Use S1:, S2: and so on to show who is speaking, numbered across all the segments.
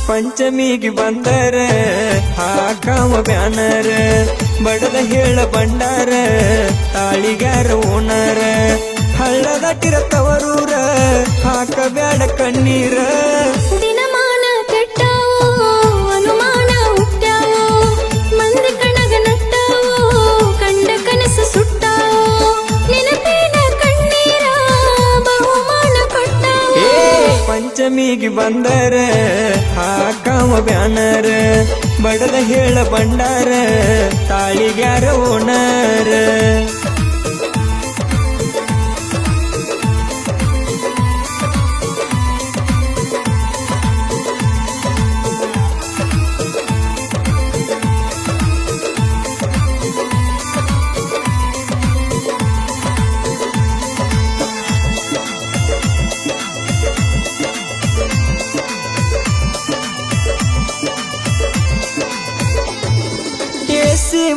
S1: ಪಂಚಮಿಗೆ ಬಂದರ ಹಾಕಾವ ಬ್ಯಾನರ ಬಡದ ಹೇಳ ಬಂಡಾರ ತಾಳಿಗಾರ ಓನರ ಹಳ್ಳದಟ್ಟಿರತ್ತವರೂರ ಹಾಕಬ್ಯಾಡ ಕಣ್ಣೀರ
S2: ದಿನಮಾನ ಕೆಟ್ಟಾವೋ ಅನುಮಾನ ಹುಟ್ಟಾವೋ ಮಂದಿ ಕಣಗ ನಟ್ಟಾವೋ ಕಂಡ ಕನಸು ಸುಟ್ಟಾವೋ ನೆನಪಿನ ಕಣ್ಣೀರ ಬಹುಮಾನ ಕೊಟ್ಟಾವೋ
S1: ಪಂಚಮಿಗೆ ಬಂದರ ಹಾಕಾವ ಬ್ಯಾನರ ಬಡದ ಹೇಳ ಬಂಡಾರ ತಾಳಿಗ್ಯಾರ ಓನರ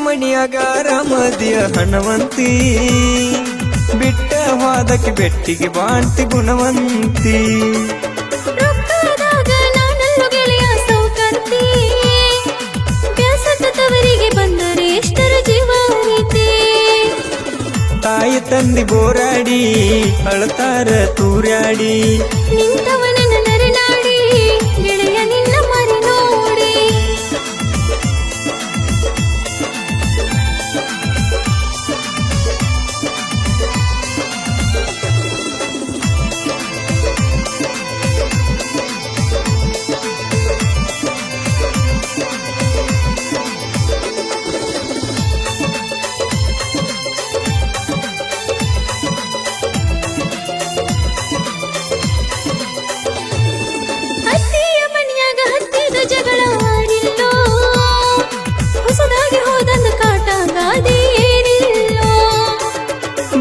S1: ಮಣಿಯಾಗಾರ ಮದಿಯ ಹಣವಂತಿ ಬಿಟ್ಟ ವಾದಕ್ಕೆ ಬೆಟ್ಟಿಗೆ ಬಾಂತಿ ಗುಣವಂತಿ
S2: ರೊಕ್ಕದಾಗ ನಾನಲ್ಲು ಗೆಳೆಯ ಸೌಕರ್ತಿ ಬ್ಯಾಸತ್ತವರಿಗೆ ಬಂದರೆ ಎಷ್ಟರ ಜೀವನೀತಿ
S1: ತಾಯಿ ತಂದಿ ಬೋರಾಡಿ ಅಳತಾರ ತೂರ್ಯಾಡಿ
S2: ನಿಂತವನನ್ನ ನರನಾಡಿ ಗೆಳೆಯ ನಿನ್ನ ಮರಿ ನೋಡಿ ಅತ್ತಿಯ ಮನೆಯಾಗ ಹತ್ತಿದ ಜಗಳ ಆಡಿಲ್ಲೋ ಹೊಸದಾಗಿ ಹೋದಂದ ಕಾಟ ಗಾದಿ ಏನಿಲ್ಲೋ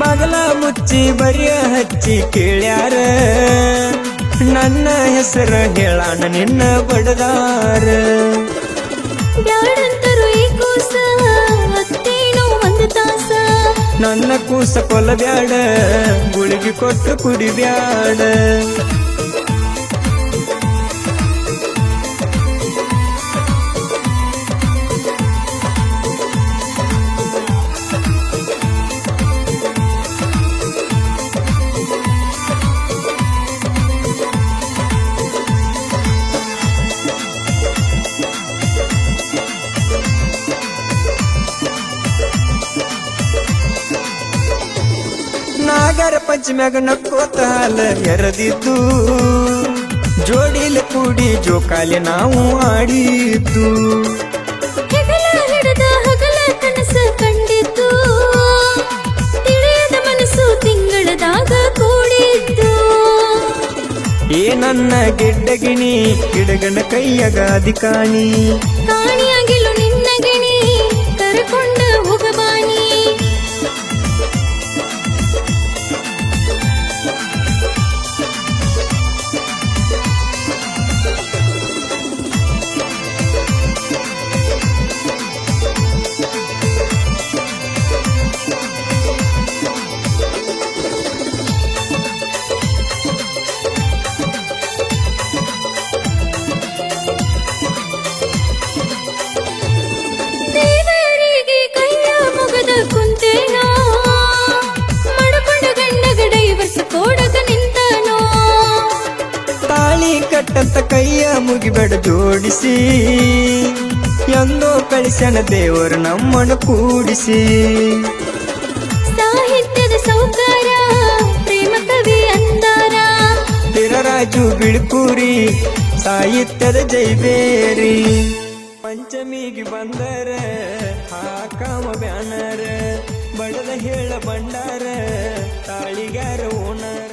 S1: ಬಾಗಲ ಮುಚ್ಚಿ ಬರಿಯ ಹಚ್ಚಿ ಕೇಳ್ಯಾರ ನನ್ನ ಹೆಸರ ಹೇಳಾಣ ನಿನ್ನ ಬಡದಾರ
S2: ಬ್ಯಾಡಂತರು ಈ ಕೂಸ ಅತ್ತೇನೋ ಒಂದು ತಾಸ
S1: ನನ್ನ ಕೂಸ ಕೊಲಬ್ಯಾಡ ಗುಳಿಗೆ ಕೊಟ್ಟು ಕುಡಿಬ್ಯಾಡ ನಾಗರ ಪಂಚಮ್ಯಾಗ ನಕ್ಕೋತ ಹಾಲ ಎರದಿದ್ದು ಜೋಡಿಲೆ ಕೂಡಿ ಜೋಕಾಲಿ ನಾವು ಆಡಿದ್ದು
S2: ಹೆಗಲ ಹಿಡಿದ ಹಗಲ ಕನಸ ಕಂಡಿದ್ದು ತಿಳಿಯದ ಮನಸ್ಸು ತಿಂಗಳದಾಗ ಕೂಡಿದ್ದು
S1: ಏ ನನ್ನ ಗಿಡ್ಡಗಿಣಿ ಗಿಡಗನ ಕೈಯಾಗ ಅಧಿಕಾಣಿ
S2: ಕಾಣಿಯಾಗಿಲು ನಿನ್ನ ಗಣಿ ಕರಕೊಂಡ ಹೋಗಬಾನಿ ದೇವರಿಗೆ ಕೈಯ ಮುಗದ ಕುಂತೇನೋ ಮಡಕೊಂಡ ಗಂಡಗ ಡೈವರ್ಸ್ ಕೋಡಕ ನಿಂತನೋ
S1: ತಾಳಿ ಕಟ್ಟಂತ ಕೈಯ ಮುಗಿಬೇಡ ಜೋಡಿಸಿ ಎಂದೋ ಕಳಿಸನ ದೇವರು ನಮ್ಮನ್ನು ಕೂಡಿಸಿ
S2: ಸಾಹಿತ್ಯದ ಸೌಕಾರ ಪ್ರೇಮ ಕವಿ ಅಂದಾರ
S1: ತಿರರಾಜು ಬಿಳ್ಕೂರಿ ಸಾಹಿತ್ಯದ ಜೈಬೇರಿ ಪಂಚಮಿಗೆ ಬಂದರ ಹಾಕಾವ ಬ್ಯಾನರ ಬಡದ ಹೇಳ ಬಂಡಾರ ತಾಳಿಗಾರ ಓನರ